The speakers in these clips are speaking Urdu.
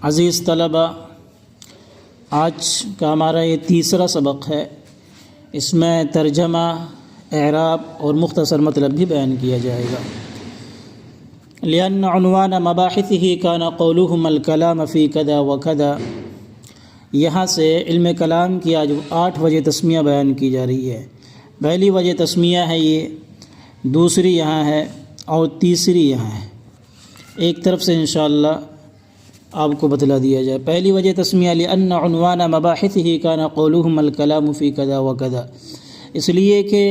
عزیز طلبہ، آج کا ہمارا یہ تیسرا سبق ہے۔ اس میں ترجمہ، اعراب اور مختصر مطلب بھی بیان کیا جائے گا۔ لأن عنوان مباحثه كان قولهم الكلام في كذا وكذا، یہاں سے علم کلام کی آج 8 وجہ تسمیہ بیان کی جا رہی ہے۔ پہلی وجہ تسمیہ ہے یہ، دوسری یہاں ہے اور تیسری یہاں ہے۔ ایک طرف سے انشاءاللہ آپ کو بتلا دیا جائے۔ پہلی وجہ تسمیہ لأن عنوان مباحثه كان قولهم الكلام في كذا وكذا، اس لیے کہ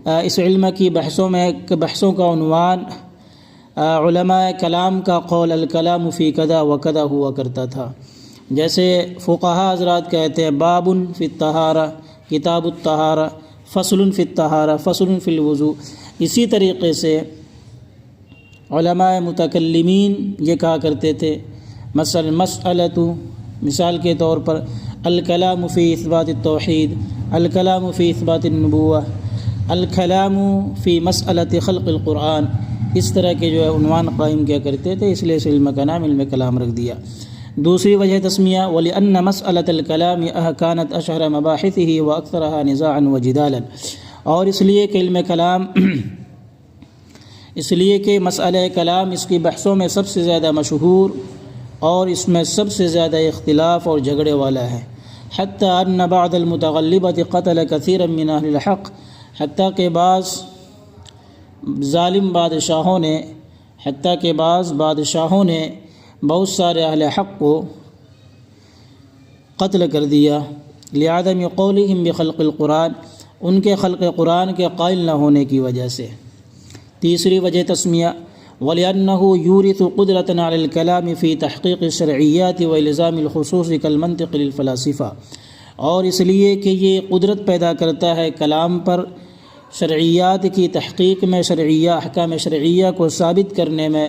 اس علم کی بحثوں کا عنوان علماء کلام کا قول الکلام فی کذا وکذا ہوا کرتا تھا۔ جیسے فقہا حضرات کہتے ہیں باب فی الطہارہ، کتاب الطہارہ، فصل فی الطہارہ، فصل فی الوضوء۔ اسی طریقے سے علماء متکلمین یہ کہا کرتے تھے، مثلا مسئلۃ، مثال کے طور پر الکلام فی اثبات التوحید، الکلام فی اثبات النبوہ، الکلام فی مسئلۃ خلق القرآن، اس طرح کے جو ہے عنوان قائم کیا کرتے تھے، اس لیے اس علم کا نام علم کلام رکھ دیا۔ دوسری وجہ تسمیہ وَلِأَنَّ مَسْأَلَةَ الْكَلَامِ كَانَتْ أَشْهَرَ مَبَاحِثِهِ وَأَكْثَرَهَا نِزَاعًا وَجِدَالًا، اور اس لیے کہ علم کلام اس لیے کہ مسئلہ کلام اس کی بحثوں میں سب سے زیادہ مشہور اور اس میں سب سے زیادہ اختلاف اور جھگڑے والا ہے۔ حتیٰ أَنَّ بَعْضَ الْمُتَغَلِّبَةِ قَتَلَ كَثِيرًا مِنْ أَهْلِ الْحَقِّ، حتیٰ کہ بعض ظالم بادشاہوں نے بہت سارے اہل حق کو قتل کر دیا، لعدم قولہم بخلق القرآن، ان کے خلق قرآن کے قائل نہ ہونے کی وجہ سے۔ تیسری وجہ تسمیہ وَلِأَنَّهُ يُورِثُ قُدْرَةً عَلَى الْكَلَامِ فِي تَحْقِيقِ الشَّرْعِيَّاتِ وَإِلْزَامِ الْخُصُوصِ كَالْمَنْطِقِ لِلْفَلَاسِفَةِ، اور اس لیے کہ یہ قدرت پیدا کرتا ہے کلام پر شرعیات کی تحقیق میں، احکام شرعیہ کو ثابت کرنے میں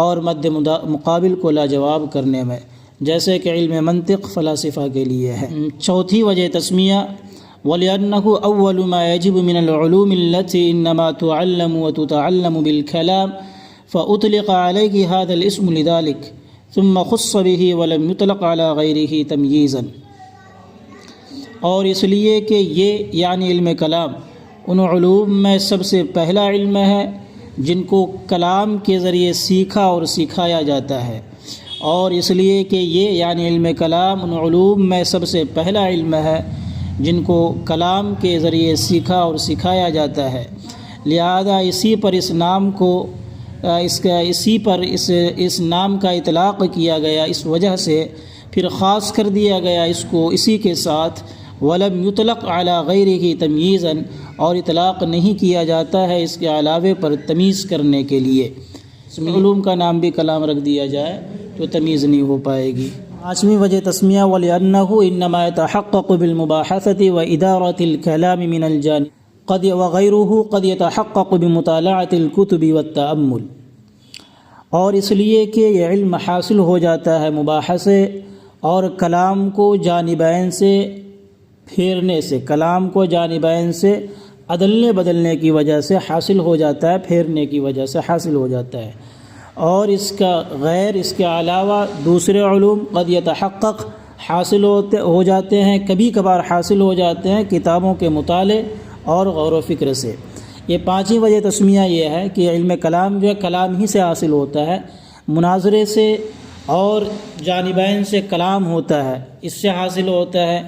اور مد مقابل کو لاجواب کرنے میں، جیسے کہ علم منطق فلاسفہ کے لیے ہے۔ چوتھی وجہ تسمیہ وَلِأَنَّهُ أَوَّلُ مَا يَجِبُ مِنَ الْعُلُومِ الَّتِي إِنَّمَا تُعَلَّمُ وَتُتَعَلَّمُ بِالْكَلَامِ فَأُطْلِقَ عَلَيْهِ هَذَا الْاسْمُ لِذَلِكَ ثُمَّ خُصَّ بِهِ وَلَمْ يُطْلَقْ عَلَى غَيْرِهِ تَمْيِيزًا، اور اس لیے کہ یہ یعنی علم کلام ان علوم میں سب سے پہلا علم ہے جن کو کلام کے ذریعے سیکھا اور سکھایا جاتا ہے، اور اس لیے کہ یہ یعنی علم کلام ان علوم میں سب سے پہلا علم ہے جن کو کلام کے ذریعے سیکھا اور سکھایا جاتا ہے، لہذا اسی پر اس نام کا اطلاق کیا گیا، اس وجہ سے پھر خاص کر دیا گیا اس کو اسی کے ساتھ، وَلَمْ يُطْلَقْ عَلَى غَيْرِهِ تَمْيِيزًا، اور اطلاق نہیں کیا جاتا ہے اس کے علاوے پر تمیز کرنے کے لیے۔ اس میں علوم کا نام بھی کلام رکھ دیا جائے تو تمیز نہیں ہو پائے گی۔ پانچویں وجہ تسمیہ وَلِأَنَّهُ إِنَّمَا يَتَحَقَّقُ بِالْمُبَاحَثَةِ وَإِدَارَةِ الْكَلَامِ مِنَ الْجَانِبِ وَغَيْرُهُ قَدْ يَتَحَقَّقُ بِمُطَالَعَةِ الْكُتُبِ وَالتَّأَمُّلِ، اور اس لیے کہ یہ علم حاصل ہو جاتا ہے مباحثے اور کلام کو جانبین سے پھیرنے سے، کلام کو جانبین سے عدلنے بدلنے کی وجہ سے حاصل ہو جاتا ہے، پھیرنے کی وجہ سے حاصل ہو جاتا ہے، اور اس کا غیر اس کے علاوہ دوسرے علوم قد یتحقق حاصل ہو جاتے ہیں، کبھی کبھار حاصل ہو جاتے ہیں کتابوں کے مطالعے اور غور و فکر سے۔ یہ پانچویں وجہ تسمیہ یہ ہے کہ علم کلام جو ہے کلام ہی سے حاصل ہوتا ہے، مناظرے سے اور جانبین سے کلام ہوتا ہے، اس سے حاصل ہوتا ہے،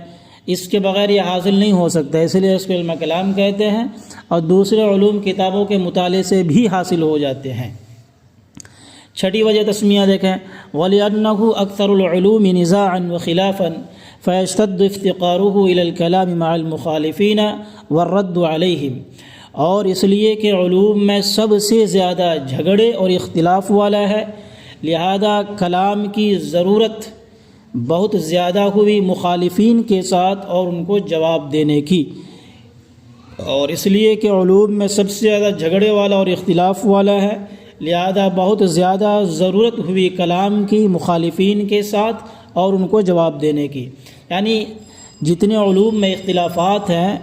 اس کے بغیر یہ حاصل نہیں ہو سکتا، اس لیے اس کو علم کلام کہتے ہیں، اور دوسرے علوم کتابوں کے مطالعے سے بھی حاصل ہو جاتے ہیں۔ چھٹی وجہ تسمیہ دیکھیں وَلِأَنَّهُ أَكْثَرُ الْعُلُومِ نِزَاعًا وَخِلَافًا فَيَشْتَدُّ افتقارُهُ إِلَى الْكَلَامِ مَعَ الْمُخَالِفِينَ وَالرَّدُّ عَلَيْهِمْ، اور اس لیے کہ علوم میں سب سے زیادہ جھگڑے اور اختلاف والا ہے، لہذا کلام کی ضرورت بہت زیادہ ہوئی مخالفین کے ساتھ اور ان کو جواب دینے کی، اور اس لیے کہ علوم میں سب سے زیادہ جھگڑے والا اور اختلاف والا ہے، لہذا بہت زیادہ ضرورت ہوئی کلام کی مخالفین کے ساتھ اور ان کو جواب دینے کی۔ یعنی جتنے علوم میں اختلافات ہیں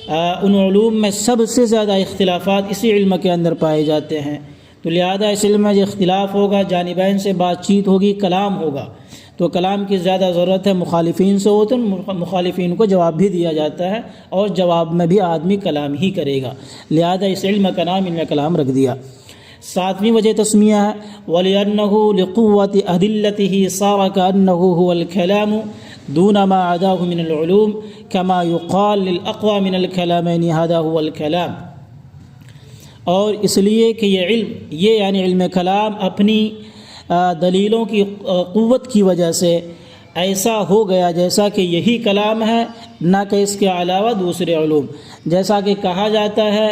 ان علوم میں سب سے زیادہ اختلافات اسی علم کے اندر پائے جاتے ہیں، تو لہذا اس علم میں جو اختلاف ہوگا جانبین سے بات چیت ہوگی، کلام ہوگا، تو کلام کی زیادہ ضرورت ہے مخالفین سے ہوتے ہیں، مخالفین کو جواب بھی دیا جاتا ہے اور جواب میں بھی آدمی کلام ہی کرے گا، لہذا اس علم کا نام علم کلام رکھ دیا۔ ساتویں وجہ تسمیہ ہے وَلِأَنَّهُ لِقُوَّةِ أَدِلَّتِهِ صَارَ كَأَنَّهُ هُوَ الْكَلَامُ دُونَ مَا عَدَاهُ مِنَ الْعُلُومِ كَمَا يُقَالُ لِلْأَقْوَى مِنَ الْكَلَامَيْنِ هَذَا هُوَ الْكَلَامُ، اور اس لیے کہ یہ علم، یہ یعنی علم کلام اپنی دلیلوں کی قوت کی وجہ سے ایسا ہو گیا جیسا کہ یہی کلام ہے، نہ کہ اس کے علاوہ دوسرے علوم۔ جیسا کہ کہا جاتا ہے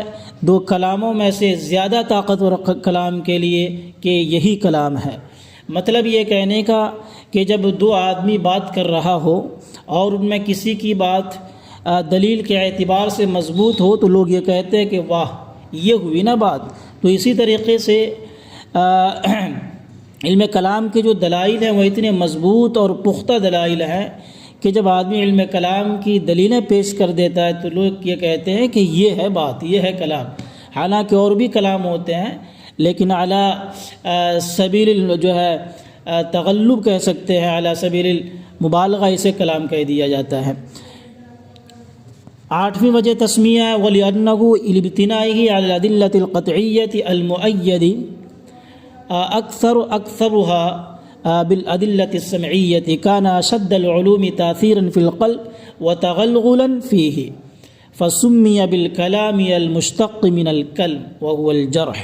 دو کلاموں میں سے زیادہ طاقتور کلام کے لیے کہ یہی کلام ہے، مطلب یہ کہنے کا کہ جب دو آدمی بات کر رہا ہو اور ان میں کسی کی بات دلیل کے اعتبار سے مضبوط ہو تو لوگ یہ کہتے ہیں کہ واہ یہ ہوئی نا بات۔ تو اسی طریقے سے علم کلام کے جو دلائل ہیں وہ اتنے مضبوط اور پختہ دلائل ہیں کہ جب آدمی علم کلام کی دلیلیں پیش کر دیتا ہے تو لوگ یہ کہتے ہیں کہ یہ ہے بات، یہ ہے کلام۔ حالانکہ اور بھی کلام ہوتے ہیں لیکن اعلیٰ سبیل جو ہے تغلب کہہ سکتے ہیں، اعلیٰ سبیل المبالغہ اسے کلام کہہ دیا جاتا ہے۔ آٹھویں وجہ تسمیہ ہے وَلِأَنَّهُ لِابْتِنَائِهِ عَلَى الْأَدِلَّةِ الْقَطْعِيَّةِ الْمُؤَيَّدِ أكثرها بالأدلة السمعية كان أشد العلوم تأثيرا في القلب وتغلغلا فيه فسمي بالكلام المشتق من الكلم وهو الجرح،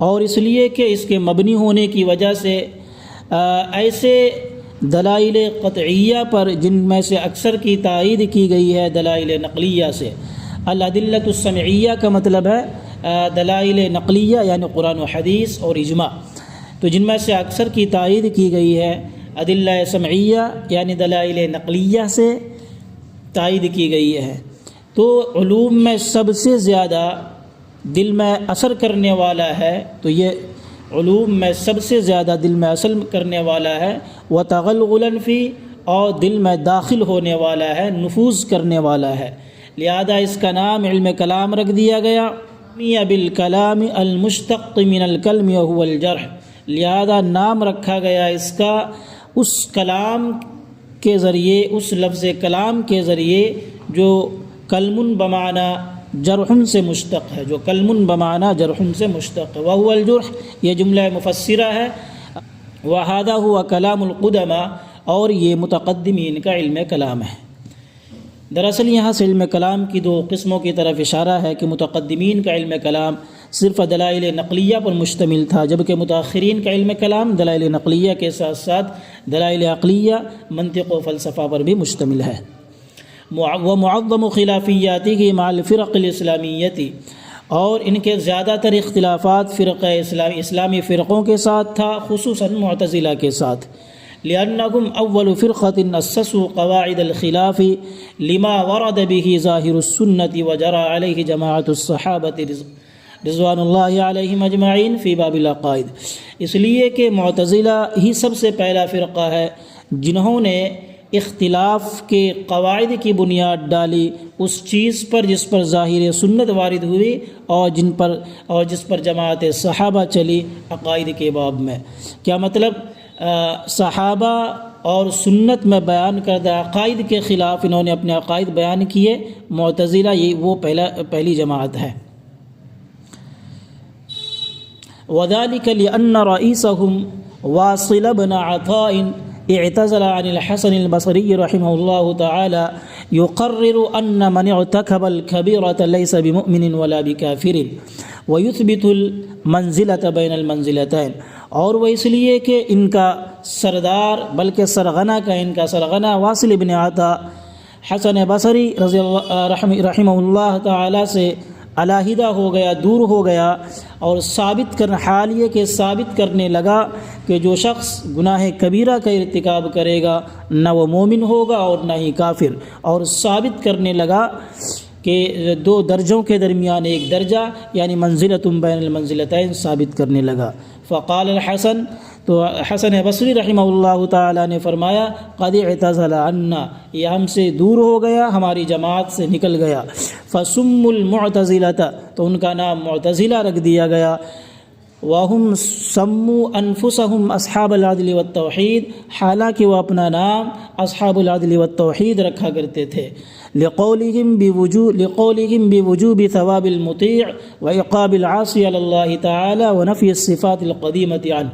اور اس لیے کہ اس کے مبنی ہونے کی وجہ سے ایسے دلائل قطعیہ پر جن میں سے اکثر کی تائید کی گئی ہے دلائل نقلیہ سے۔ الادلۃ السمعیہ کا مطلب ہے دلائل نقلیہ یعنی قرآن و حدیث اور اجماع، تو جن میں سے اکثر کی تائید کی گئی ہے ادلہ سمعیہ یعنی دلائل نقلیہ سے تائید کی گئی ہے۔ تو علوم میں سب سے زیادہ دل میں اثر کرنے والا ہے، تو یہ علوم میں سب سے زیادہ دل میں اثر کرنے والا ہے وتغلغلا فی، اور دل میں داخل ہونے والا ہے، نفوذ کرنے والا ہے، لہذا اس کا نام علم کلام رکھ دیا گیا۔ بالکلام المشتق من الکلم وهو الجرح، لہذا نام رکھا گیا اس کا اس کلام کے ذریعے، اس لفظ کلام کے ذریعے جو کلم بمعنی جرح سے مشتق ہے، جو کلم بمعنی جرح سے مشتق ہے، وهو الجرح یہ جملہ مفسرہ ہے، وهذا هو کلام القدماء، اور یہ متقدمین کا علم کلام ہے۔ دراصل یہاں سے علم کلام کی دو قسموں کی طرف اشارہ ہے کہ متقدمین کا علم کلام صرف دلائل نقلیہ پر مشتمل تھا، جبکہ متاخرین کا علم کلام دلائل نقلیہ کے ساتھ ساتھ دلائل عقلیہ، منطق و فلسفہ پر بھی مشتمل ہے۔ ومعظم خلافیاته مع الفرق الاسلامیہ، اور ان کے زیادہ تر اختلافات اسلامی فرقوں کے ساتھ تھا، خصوصاً معتزلہ کے ساتھ۔ لأنهم أول فرقة أسسوا قواعد الخلاف لما ورد به ظاهر السنة وجرى عليه جماعة الصحابة رضوان الله عليهم أجمعين في باب العقائد، اس لیے کہ معتزلہ ہی سب سے پہلا فرقہ ہے جنہوں نے اختلاف کے قواعد کی بنیاد ڈالی اس چیز پر جس پر ظاہر سنت وارد ہوئی اور جس پر جماعت صحابہ چلی عقائد کے باب میں۔ کیا مطلب؟ صحابہ اور سنت میں بیان کردہ عقائد کے خلاف انہوں نے اپنے عقائد بیان کیے۔ معتزلہ یہ وہ پہلی جماعت ہے۔ وذلك لأن رئيسهم واصل بن عطاء اعتزل عن الحسن البصري رحمه الله تعالى يقرر أن من ارتكب الكبيرة ليس بمؤمن ولا بكافر ويثبت المنزلة بين المنزلتين، اور وہ اس لیے کہ ان کا سردار بلکہ سرغنہ کا ان کا سرغنہ واصل بن عطا حسن بصری رحمہ اللہ تعالی سے علیحدہ ہو گیا، دور ہو گیا، اور حال یہ کہ ثابت کرنے لگا کہ جو شخص گناہ کبیرہ کا ارتکاب کرے گا نہ وہ مومن ہوگا اور نہ ہی کافر، اور ثابت کرنے لگا کہ دو درجوں کے درمیان ایک درجہ یعنی منزلۃ بین المنزلتین ثابت کرنے لگا۔ فقال الحسن، تو حسن بصری رحمہ اللہ تعالی نے فرمایا قد اعتزل عنا، یہ ہم سے دور ہو گیا، ہماری جماعت سے نکل گیا۔ فسموا المعتزلۃ، تو ان کا نام معتزلہ رکھ دیا گیا۔ وَهُمْ سَمُّوا أَنفُسَهُمْ أَصْحَابَ الْعَدْلِ وَالتَّوْحِيدِ، حالانکہ وہ اپنا نام اصحاب العدل والتوحید رکھا کرتے تھے، لقولہم بوجوب ثواب المطیع وعقاب العاصی علی اللہ تعالی ونفی الصفات القدیمۃ عنہ،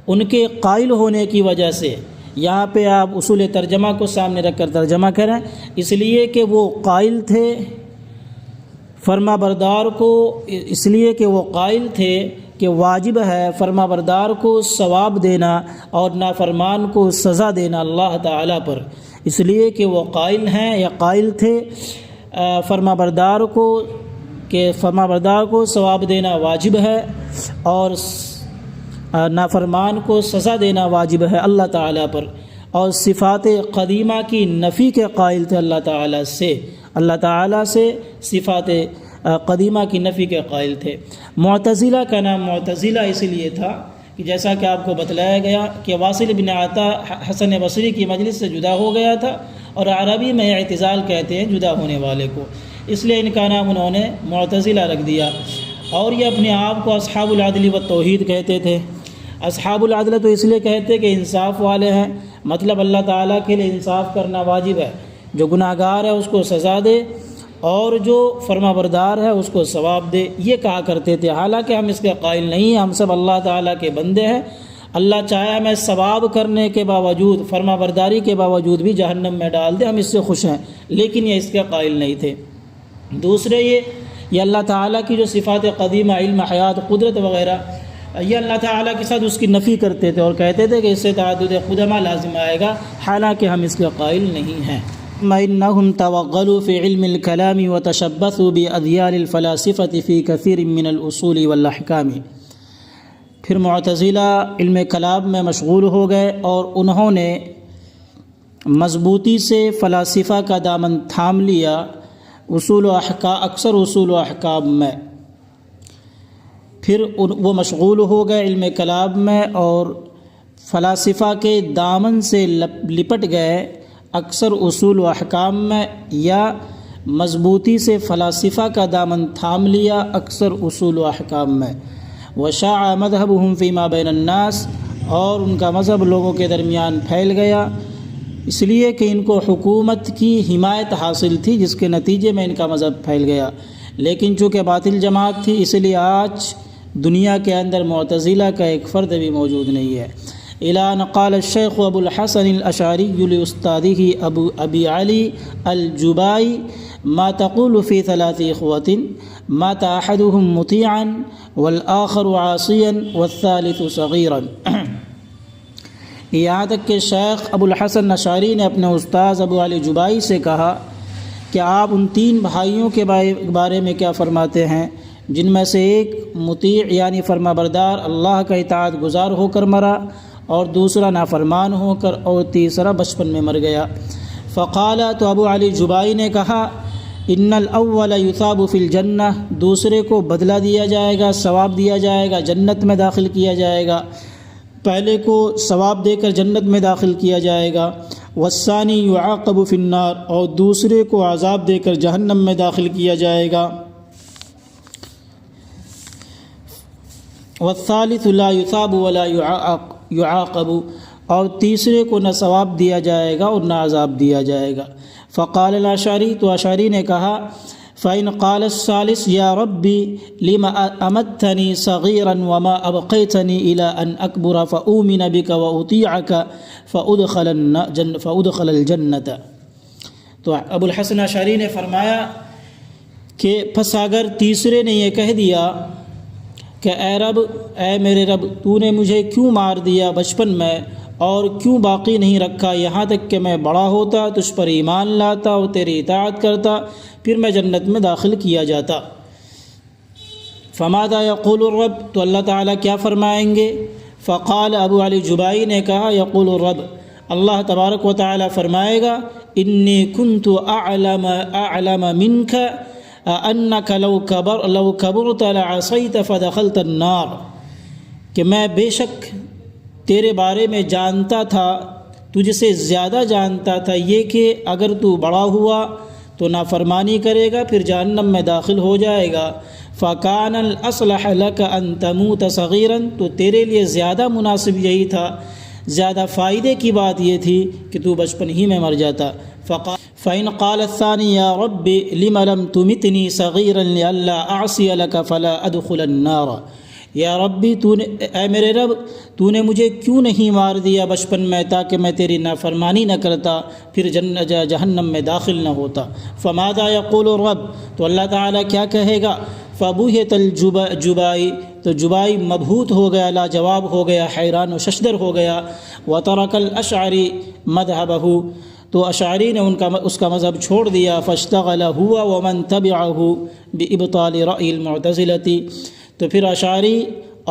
ان کے قائل ہونے کی وجہ سے۔ یہاں پہ آپ اصول ترجمہ کو سامنے رکھ کر ترجمہ کریں، اس لیے کہ وہ قائل تھے فرما بردار کو، اس لیے کہ وہ قائل تھے کہ واجب ہے فرما بردار کو ثواب دینا اور نافرمان کو سزا دینا اللہ تعالیٰ پر، اس لیے کہ وہ قائل ہیں یا قائل تھے فرما بردار کو کہ فرما بردار کو ثواب دینا واجب ہے اور نافرمان کو سزا دینا واجب ہے اللہ تعالیٰ پر، اور صفات قدیمہ کی نفی کے قائل تھے اللہ تعالیٰ سے، اللہ تعالیٰ سے صفات قدیمہ کی نفی کے قائل تھے۔ معتزلہ کا نام معتزلہ اس لیے تھا کہ جیسا کہ آپ کو بتلایا گیا کہ واصل بن عطا حسن بصری کی مجلس سے جدا ہو گیا تھا، اور عربی میں اعتزال کہتے ہیں جدا ہونے والے کو، اس لیے ان کا نام انہوں نے معتزلہ رکھ دیا، اور یہ اپنے آپ کو اصحاب العدل والتوحید کہتے تھے۔ اصحاب العدل تو اس لیے کہتے کہ انصاف والے ہیں، مطلب اللہ تعالیٰ کے لیے انصاف کرنا واجب ہے، جو گناہ گار ہے اس کو سزا دے اور جو فرما بردار ہے اس کو ثواب دے، یہ کہا کرتے تھے۔ حالانکہ ہم اس کے قائل نہیں ہیں، ہم سب اللہ تعالیٰ کے بندے ہیں، اللہ چاہے ہمیں ثواب کرنے کے باوجود فرما برداری کے باوجود بھی جہنم میں ڈال دے، ہم اس سے خوش ہیں، لیکن یہ اس کے قائل نہیں تھے۔ دوسرے یہ اللہ تعالیٰ کی جو صفات قدیمہ علم، حیات، قدرت وغیرہ، یہ اللہ تعالیٰ کے ساتھ اس کی نفی کرتے تھے اور کہتے تھے کہ اس سے تعدد قدمہ لازم آئے گا، حالانکہ ہم اس کے قائل نہیں ہیں۔ إنهم توغلوا في علم الكلام وتشبثوا بأذيال الفلاسفة في كثير من الأصول والأحكام، پھر معتزلہ علم کلام میں مشغول ہو گئے اور انہوں نے مضبوطی سے فلاسفہ کا دامن تھام لیا اصول و احکام، اکثر اصول و احکام میں، پھر وہ مشغول ہو گئے علم کلام میں اور فلاسفہ کے دامن سے لپٹ گئے اکثر اصول و احکام میں، یا مضبوطی سے فلاسفہ کا دامن تھام لیا اکثر اصول و احکام میں۔ وشاع مذہبہم فیما بین الناس، اور ان کا مذہب لوگوں کے درمیان پھیل گیا، اس لیے کہ ان کو حکومت کی حمایت حاصل تھی، جس کے نتیجے میں ان کا مذہب پھیل گیا، لیکن چونکہ باطل جماعت تھی اس لیے آج دنیا کے اندر معتزلہ کا ایک فرد بھی موجود نہیں ہے۔ اعلان قال الشیخ ابو الحسن الاشعری لاستاذہ ابی علی الجبائی ما تقول فی ثلاث اخوۃ مات احدهم مطیعا والآخر عاصیا والثالث صغیرا۔ یہاں تک کہ شیخ ابو الحسن اشعری نے اپنے استاذ ابو علی جبائی سے کہا کہ آپ ان تین بھائیوں کے بارے میں کیا فرماتے ہیں جن میں سے ایک مطیع یعنی فرما بردار اللہ کا اطاعت گزار ہو کر مرا، اور دوسرا نافرمان ہو کر، اور تیسرا بچپن میں مر گیا۔ فقال، تو ابو علی جبائی نے کہا، ان الاول یثاب فی الجنہ، دوسرے کو بدلہ دیا جائے گا، ثواب دیا جائے گا، جنت میں داخل کیا جائے گا، پہلے کو ثواب دے کر جنت میں داخل کیا جائے گا، والثانی یعاقب فی النار، اور دوسرے کو عذاب دے کر جہنم میں داخل کیا جائے گا، والثالث لا یثاب ولا یعاقب، اور تیسرے کو نہ ثواب دیا جائے گا اور نہ عذاب دیا جائے گا۔ فقال الاشعری، تو اشعری نے کہا، فإن قال الثالث یا ربی لما امتنی صغیرا وما ابقیتنی الى ان اکبر فاؤمن بک واطیعک فادخل الجنۃ۔ تو ابو الحسن اشعری نے فرمایا کہ پس اگر تیسرے نے یہ کہہ دیا کہ اے رب، اے میرے رب، تو نے مجھے کیوں مار دیا بچپن میں اور کیوں باقی نہیں رکھا یہاں تک کہ میں بڑا ہوتا، تجھ پر ایمان لاتا اور تیری اطاعت کرتا، پھر میں جنت میں داخل کیا جاتا۔ فماذا یقول الرب، تو اللہ تعالیٰ کیا فرمائیں گے؟ فقال، ابو علی جبائی نے کہا، یقول الرب، اللہ تبارک و تعالیٰ فرمائے گا، انی کنت اعلم منک انک لو کبرت لعصیت فدخلت النار، کہ میں بے شک تیرے بارے میں جانتا تھا، تجھ سے زیادہ جانتا تھا یہ کہ اگر تو بڑا ہوا تو نافرمانی کرے گا، پھر جہنم میں داخل ہو جائے گا۔ فَكَانَ الْأَصْلَحَ لَكَ أَن تَمُوتَ صَغِيرًا، تو تیرے لیے زیادہ مناسب یہی تھا، زیادہ فائدے کی بات یہ تھی کہ تو بچپن ہی میں مر جاتا۔ فَإِنْ قَالَ الثَّانِي يَا رَبِّ لِمَ لَمْ تُمِتْنِي صَغِيرًا لِأَلَّا أَعْصِيَ لَكَ فَلَا أَدْخُلَ النَّارَ، یا ربی اے میرے رب تو نے مجھے کیوں نہیں مار دیا بچپن میں تاکہ میں تیری نافرمانی نہ کرتا، پھر جہنم میں داخل نہ ہوتا۔ فَمَاذَا يَقُولُ الرَّبُّ، تو اللہ تعالیٰ کیا کہے گا؟ فَبُهِتَ الْجُبَائی، تو جبائی مبہوت ہو گیا، لاجواب ہو گیا، حیران و ششدر ہو گیا۔ وَتَرَكَ الْأَشْعَرِي مَذْهَبَهُ، تو اشعری نے اس کا مذہب چھوڑ دیا۔ فَاشْتَغَلَ هُوَ وَمَنْ تَبِعَهُ بِإِبْطَالِ رَأْيِ الْمُعْتَزِلَةِ، تو پھر اشعری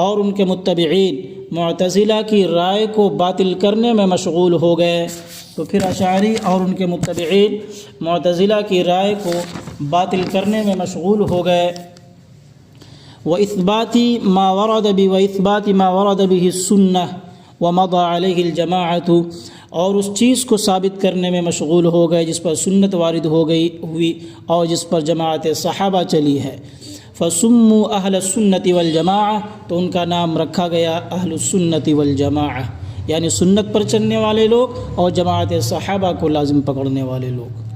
اور ان کے متبعین معتزلہ کی رائے کو باطل کرنے میں مشغول ہو گئے، تو پھر اشعری اور ان کے متبعین معتزلہ کی رائے کو باطل کرنے میں مشغول ہو گئے۔ وَإِثْبَاتِ مَا وَرَدَ بِهِ السُّنَّةُ وَمَضَى عَلَيْهِ الْجَمَاعَةُ، اور اس چیز کو ثابت کرنے میں مشغول ہو گئے جس پر سنت وارد ہوئی اور جس پر جماعت صحابہ چلی ہے۔ فَسُمُّوا أَهْلَ السُّنَّةِ وَالْجَمَاعَةِ، تو ان کا نام رکھا گیا اہل السنت والجماعہ، یعنی سنت پر چلنے والے لوگ اور جماعت صحابہ کو لازم پکڑنے والے لوگ۔